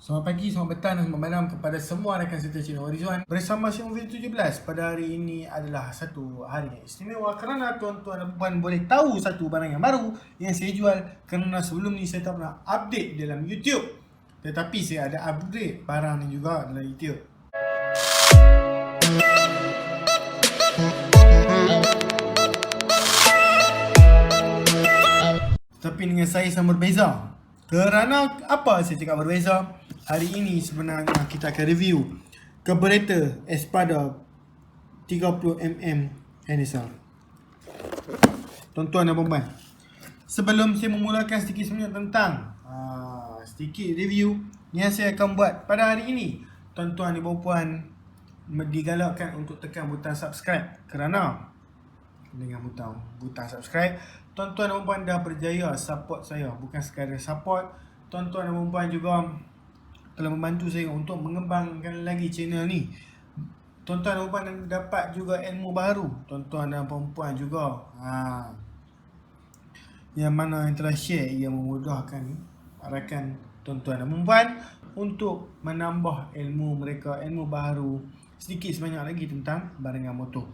Selamat pagi, selamat petang dan selamat malam kepada semua rakan serta Cik Nur Rizwan. Bersama Syamul 17 pada hari ini adalah satu hari yang istimewa kerana tuan-tuan dan puan boleh tahu satu barang yang baru yang saya jual, kerana sebelum ni saya tak pernah update dalam YouTube. Tetapi saya ada update barang ni juga dalam YouTube. Tapi dengan saya sama berbeza. Kerana apa saya cakap berbeza? Hari ini sebenarnya kita akan review carburetor Espada 30mm NSR. Tuan-tuan dan puan, sebelum saya memulakan sedikit sebenarnya tentang sedikit review yang saya akan buat pada hari ini, tuan-tuan dan puan digalakkan untuk tekan butang subscribe, kerana dengan butang subscribe, tuan-tuan dan puan dah berjaya support saya. Bukan sekadar support, tuan-tuan dan puan juga telah membantu saya untuk mengembangkan lagi channel ni. Tuan-tuan dan puan dapat juga ilmu baru, tuan-tuan dan puan juga yang mana yang telah share, ia memudahkan rakan tuan-tuan dan puan untuk menambah ilmu mereka, ilmu baru sedikit sebanyak lagi tentang barangan motor.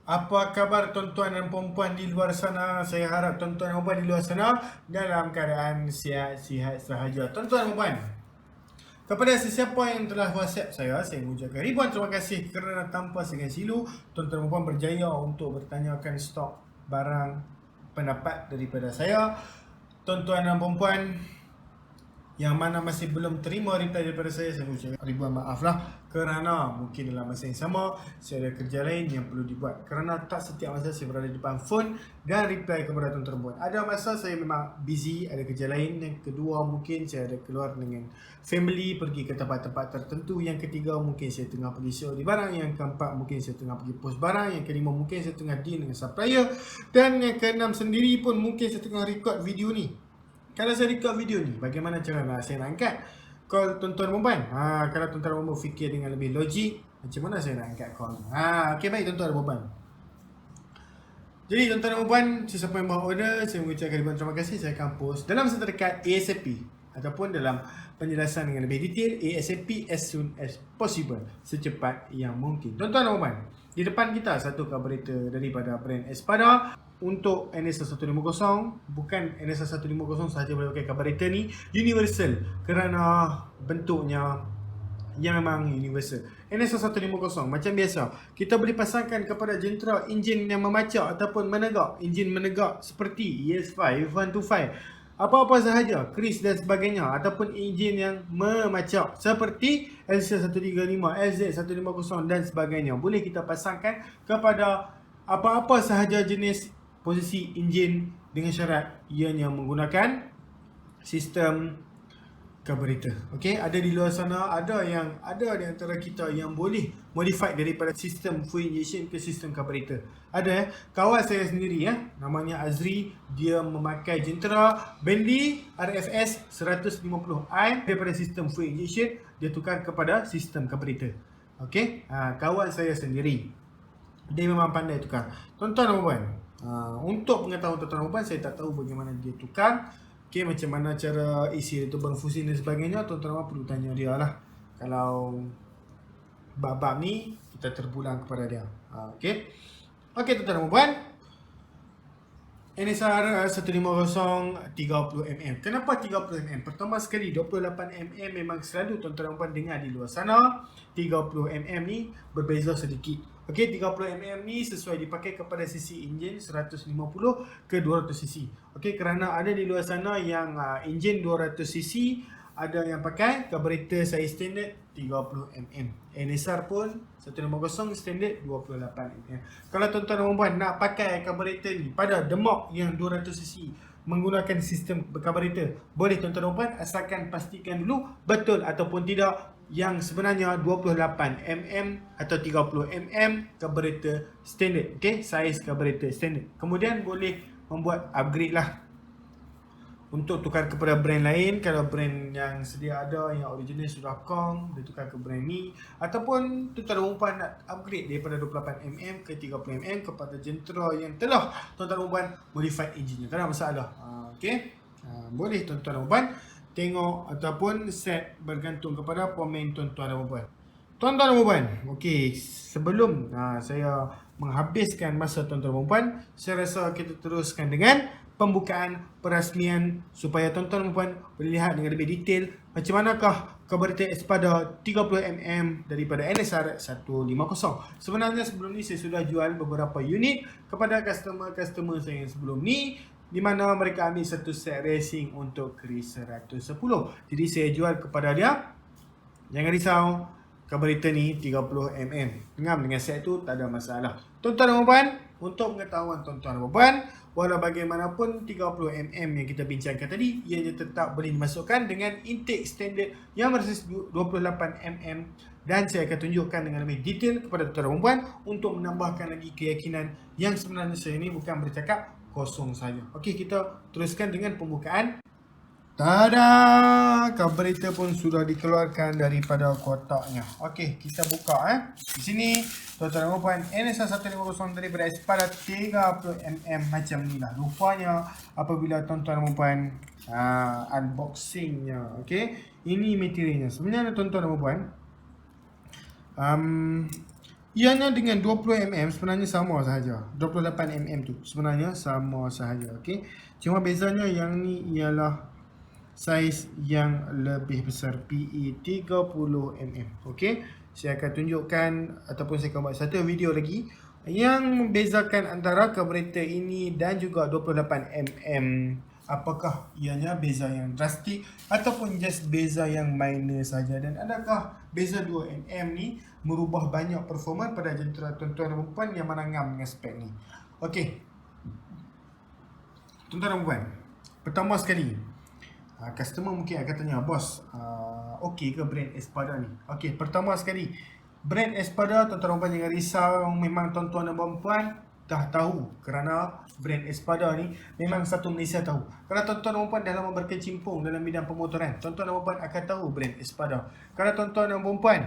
Apa khabar tuan-tuan dan puan di luar sana? Saya harap tuan-tuan dan puan di luar sana dalam keadaan sihat-sihat sahaja. Tuan-tuan dan puan, kepada sesiapa yang telah WhatsApp saya mengucapkan ribuan terima kasih kerana tanpa segan silu tuan-tuan dan puan berjaya untuk bertanyakan stok barang pendapat daripada saya. Tuan-tuan dan puan yang mana masih belum terima reply daripada saya mengucapkan ribuan maaf lah, kerana mungkin dalam masa yang sama saya ada kerja lain yang perlu dibuat, kerana tak setiap masa saya berada di depan phone dan reply kepada tuan-tuan dan puan. Ada masa saya memang busy, ada kerja lain. Yang kedua, mungkin saya ada keluar dengan family, pergi ke tempat-tempat tertentu. Yang ketiga, mungkin saya tengah pergi show di barang. Yang keempat, mungkin saya tengah pergi post barang. Yang kelima, mungkin saya tengah deal dengan supplier. Dan yang keenam sendiri pun mungkin saya tengah record video ni. Kalau saya record video ni, bagaimana cara saya nak angkat call tuan-tuan dan puan? Kalau tuan-tuan dan puan fikir dengan lebih logik, macam mana saya nak angkat call? Okey, baik tuan-tuan dan puan. Jadi tuan-tuan dan puan, sesiapa yang mahu order, saya mengucapkan ribuan terima kasih. Saya akan post dalam masa terdekat ASAP, ataupun dalam penjelasan dengan lebih detail ASAP, as soon as possible, secepat yang mungkin. Tuan-tuan dan puan, di depan kita satu carburetor daripada brand Espada untuk NSR 150. Bukan NSR 150 sahaja boleh pakai carburetor ni, universal, kerana bentuknya yang memang universal. NSR 150 macam biasa, kita boleh pasangkan kepada jentera enjin yang memacak ataupun menegak, enjin menegak seperti ES5, F125, apa-apa sahaja, Kris dan sebagainya, ataupun enjin yang memacak seperti LC135, LZ150 dan sebagainya, boleh kita pasangkan kepada apa-apa sahaja jenis posisi enjin, dengan syarat ianya menggunakan sistem carburetor. Okey, ada di luar sana, ada di antara kita yang boleh modify daripada sistem fuel injection ke sistem carburetor. Ada kawan saya sendiri namanya Azri, dia memakai jentera Bentley RFS 150i daripada sistem fuel injection, dia tukar kepada sistem carburetor. Okey, kawan saya sendiri, dia memang pandai tukar. Tuan-tuan dan puan, untuk pengetahuan tuan-tuan dan puan, saya tak tahu bagaimana dia tukar. Okey, macam mana cara isi tubang fusin dan sebagainya, tuan-tuan dan puan perlu tanya dia lah. Kalau bab-bab ni kita terpulang kepada dia. Okey, tuan-tuan dan puan, NSR 150 30mm. Kenapa 30mm? Pertama sekali, 28mm memang selalu tuan-tuan dan puan dengar di luar sana. 30mm ni berbeza sedikit. Okey, 30mm ni sesuai dipakai kepada sisi enjin 150 ke 200cc. Okey, kerana ada di luar sana yang enjin 200cc, ada yang pakai carburetor saiz standard 30mm. NSR pun 150 standard 28mm. Kalau tuan-tuan dan puan nak pakai carburetor ni pada demak yang 200cc menggunakan sistem carburetor, boleh tuan-tuan dan puan, asalkan pastikan dulu betul ataupun tidak yang sebenarnya 28mm atau 30mm carburetor standard. Okey, saiz carburetor standard. Kemudian boleh membuat upgrade lah untuk tukar kepada brand lain. Kalau brand yang sedia ada, yang original sudah kong, dia tukar ke brand ni. Ataupun tuan-tuan dan puan nak upgrade daripada 28mm ke 30mm kepada jentera yang telah tuan-tuan dan puan modify enjinnya, tak ada masalah. Okey, boleh tuan-tuan dan puan. tengok ataupun set bergantung kepada pemain tuan-tuan dan puan. Tuan-tuan dan puan, okey, sebelum saya menghabiskan masa tuan-tuan dan puan, saya rasa kita teruskan dengan pembukaan perasmian supaya tuan-tuan dan puan boleh lihat dengan lebih detail macam manakah carburetor Espada 30mm daripada NSR 150. Sebenarnya sebelum ni saya sudah jual beberapa unit kepada customer-customer saya yang sebelum ni, di mana mereka ambil satu set racing untuk Chris 110. Jadi saya jual kepada dia. Jangan risau, carburetor ni 30mm. Ngam dengan set tu tak ada masalah. Tuan-tuan dan puan, untuk pengetahuan tuan-tuan dan puan, walau bagaimanapun 30mm yang kita bincangkan tadi, ianya tetap boleh dimasukkan dengan intake standard yang bersis 28mm, dan saya akan tunjukkan dengan lebih detail kepada tuan-tuan dan puan untuk menambahkan lagi keyakinan yang sebenarnya saya ni bukan bercakap kosong saja. Okey, kita teruskan dengan pembukaan. Tada! Carburetor pun sudah dikeluarkan daripada kotaknya. Okey, kita buka Di sini, tuan-tuan dan puan, NSR 150 daripada Espada 30mm macam ni lah. Rupanya apabila tuan-tuan dan puan unboxingnya. Okey, ini materialnya. Sebenarnya tuan-tuan dan puan, ianya dengan 20mm sebenarnya sama sahaja. 28mm tu sebenarnya sama sahaja. Okey, cuma bezanya yang ni ialah saiz yang lebih besar, PE 30mm. Okey, saya akan tunjukkan ataupun saya akan buat satu video lagi yang membezakan antara carburetor ini dan juga 28mm. Apakah ianya beza yang drastik ataupun just beza yang minor saja, dan adakah beza 2mm ni merubah banyak performa pada jentera tuan-tuan dan puan yang mana ngam dengan spek ni. Okey, tuan-tuan dan puan, pertama sekali, customer mungkin akan tanya, bos, okey ke brand Espada ni? Okey, pertama sekali, brand Espada, tuan-tuan dan puan jangan risau, memang tuan-tuan dan puan dah tahu, kerana brand Espada ni memang satu Malaysia tahu. Kalau tuan-tuan dan puan dah lama berkecimpung dalam bidang pemotoran, tuan-tuan dan puan akan tahu brand Espada. Kalau tuan-tuan dan puan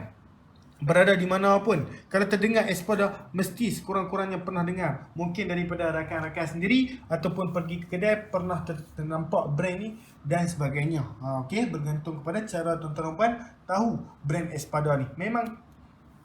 berada di mana pun, kalau terdengar Espada, mesti sekurang-kurangnya pernah dengar. Mungkin daripada rakan-rakan sendiri ataupun pergi ke kedai pernah ternampak brand ni dan sebagainya. Okey, bergantung kepada cara tuan-tuan dan puan tahu brand Espada ni.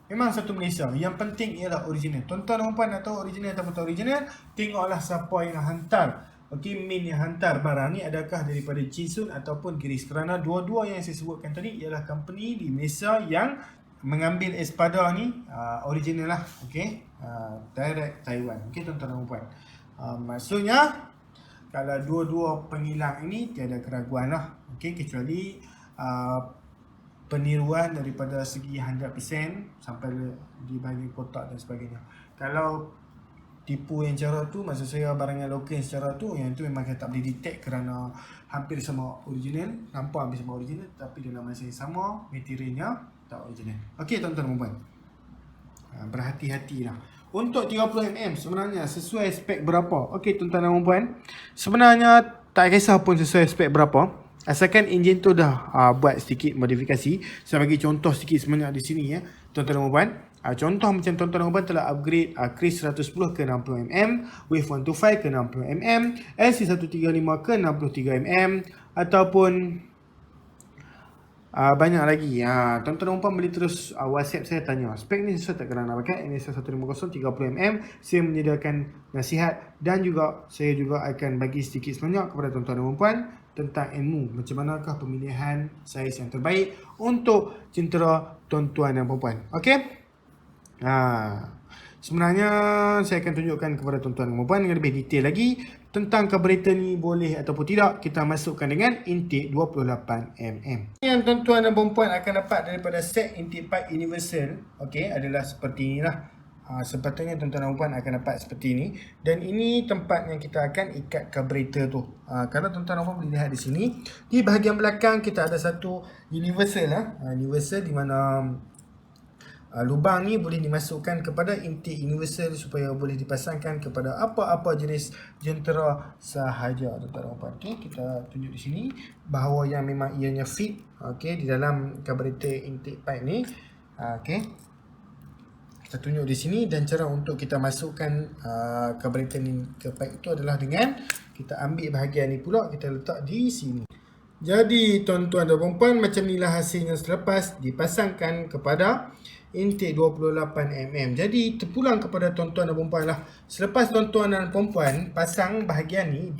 Memang satu Malaysia. Yang penting ialah original. Tuan-tuan dan puan nak tahu original atau tak original, tengoklah siapa yang hantar. Okey, min yang hantar barang ni adakah daripada Jinsun ataupun Geris, kerana dua-dua yang saya sebutkan tadi ialah company di Malaysia yang mengambil Espada ni original lah. Okey, direct Taiwan. Okey, tuan-tuan dan puan, maksudnya kalau dua-dua penghilang ini tiada keraguan lah. Okey, kecuali peniruan daripada segi 100% sampai di bahagian kotak dan sebagainya. Kalau tipu yang cara tu, maksud saya barang yang lokal secara tu, yang tu memang kita tak boleh detect kerana hampir sama original, nampak hampir sama original, tapi dalam masa yang sama materialnya tak original. Okey, tuan-tuan dan puan, berhati-hatilah. Untuk 30mm sebenarnya sesuai spek berapa? Okey, tuan-tuan dan puan, sebenarnya tak kisah pun sesuai spek berapa, asalkan enjin tu dah buat sedikit modifikasi. Saya bagi contoh sedikit sebanyak di sini ya, tuan-tuan dan puan. Contoh macam tuan-tuan dan puan telah upgrade Chris 110 ke 60mm, Wave 125 ke 60mm, LC135 ke 63mm, ataupun banyak lagi. Tuan-tuan dan puan boleh terus WhatsApp saya, tanya spek ni sesuai tak kerana nak pakai NSR 150 30mm. Saya menyediakan nasihat dan juga saya juga akan bagi sedikit sebanyak kepada tuan-tuan dan puan tentang ilmu macam manakah pemilihan saiz yang terbaik untuk jentera tuan-tuan dan puan. Okey, sebenarnya saya akan tunjukkan kepada tuan-tuan dan puan dengan lebih detail lagi tentang carburetor ni boleh ataupun tidak kita masukkan dengan intake 28mm. Yang tuan-tuan dan puan akan dapat daripada set intake pipe universal, okey, adalah seperti inilah. Sepatutnya tuan-tuan dan puan akan dapat seperti ini, dan ini tempat yang kita akan ikat carburetor tu. Kalau tuan-tuan dan puan boleh lihat di sini, di bahagian belakang kita ada satu universal universal di mana lubang ni boleh dimasukkan kepada intake universal supaya boleh dipasangkan kepada apa-apa jenis jentera sahaja, tuan-tuan dan puan. Okey, kita tunjuk di sini bahawa yang memang ianya fit okey di dalam carburetor intake pipe ni. Okey, kita tunjuk di sini, dan cara untuk kita masukkan carburetor ni ke pipe itu adalah dengan kita ambil bahagian ni pula, kita letak di sini. Jadi tuan-tuan dan puan, macam inilah hasilnya selepas dipasangkan kepada intake 28mm. Jadi terpulang kepada tuan-tuan dan puan lah. Selepas tuan-tuan dan puan pasang bahagian ni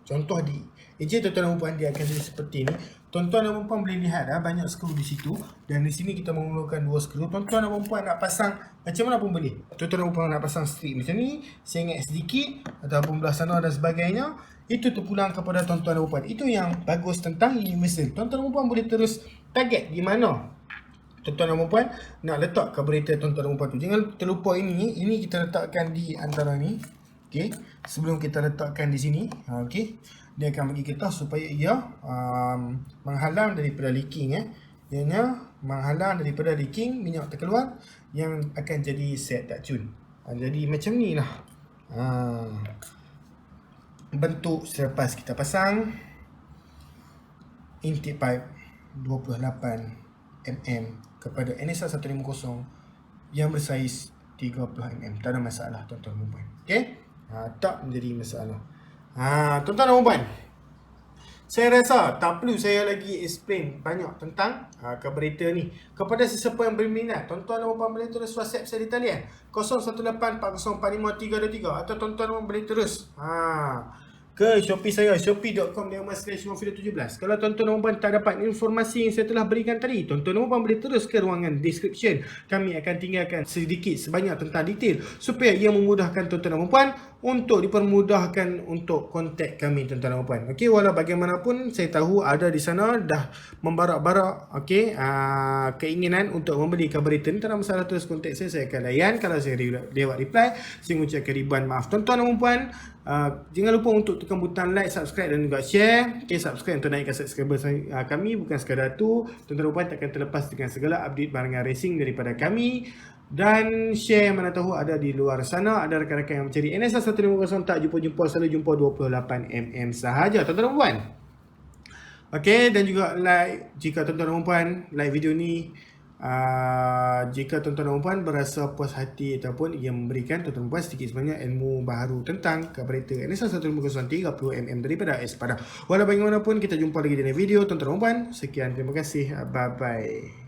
contoh di eja tuan-tuan dan puan, dia akan jadi seperti ni. Tuan-tuan dan puan boleh lihat banyak skru di situ, dan di sini kita menggunakan 2 skru. Tuan-tuan dan puan nak pasang macam mana pun boleh. Tuan-tuan dan puan nak pasang strip macam ni, sengit sedikit ataupun belah sana dan sebagainya. Itu terpulang kepada tuan-tuan dan puan. Itu yang bagus tentang universal. Tuan-tuan dan puan boleh terus target di mana tuan-tuan dan puan nak letak carburetor tuan-tuan dan puan tu. Jangan terlupa ini kita letakkan di antara ni. Okey, sebelum kita letakkan di sini, okey. Dia akan bagi kita supaya ia menghalang daripada leaking Ianya menghalang daripada leaking minyak terkeluar yang akan jadi set tak cun. Jadi macam ni lah bentuk selepas kita pasang intake pipe 28mm kepada NSR 150 yang bersaiz 30mm. Tak ada masalah tuan-tuan dan puan. Okey? Tak menjadi masalah. Tuan-tuan dan puan, saya rasa tak perlu saya lagi explain banyak tentang carburetor ni. Kepada sesiapa yang berminat, tuan-tuan dan puan boleh terus WhatsApp saya di talian 0184045323, atau tuan-tuan dan puan boleh terus ke Shopee saya, shopee.com/Muhammad/Muhafidah17. Kalau tuan-tuan dan puan tak dapat informasi yang saya telah berikan tadi, tuan-tuan dan puan boleh terus ke ruangan description. Kami akan tinggalkan sedikit sebanyak tentang detail supaya ia memudahkan tuan-tuan dan puan untuk dipermudahkan untuk kontak kami, tuan-tuan dan puan. Okey, walau bagaimanapun saya tahu ada di sana dah membarak-barak keinginan untuk membeli carburetor ni. Tak ada masalah, terus kontak saya akan layan. Kalau saya lewat reply, saya mengucapkan ribuan maaf. Tuan-tuan dan puan, jangan lupa untuk tekan butang like, subscribe dan juga share. Okay, subscribe untuk naikkan subscriber kami. Bukan sekadar tu, tuan-tuan dan puan takkan terlepas dengan segala update barangan racing daripada kami. Dan share, mana tahu ada di luar sana ada rakan-rakan yang mencari NSR 150 tak jumpa-jumpa, selalu jumpa 28mm sahaja, tuan-tuan dan puan. Okay, dan juga like jika tuan-tuan dan puan like video ni. Jika tuan-tuan dan puan berasa puas hati ataupun ia memberikan tuan-tuan dan puan sedikit sebanyak ilmu baru tentang carburetor NSR 150 30mm daripada Espada. Walau bagaimanapun, kita jumpa lagi di video tuan-tuan dan puan. Sekian, terima kasih, bye bye.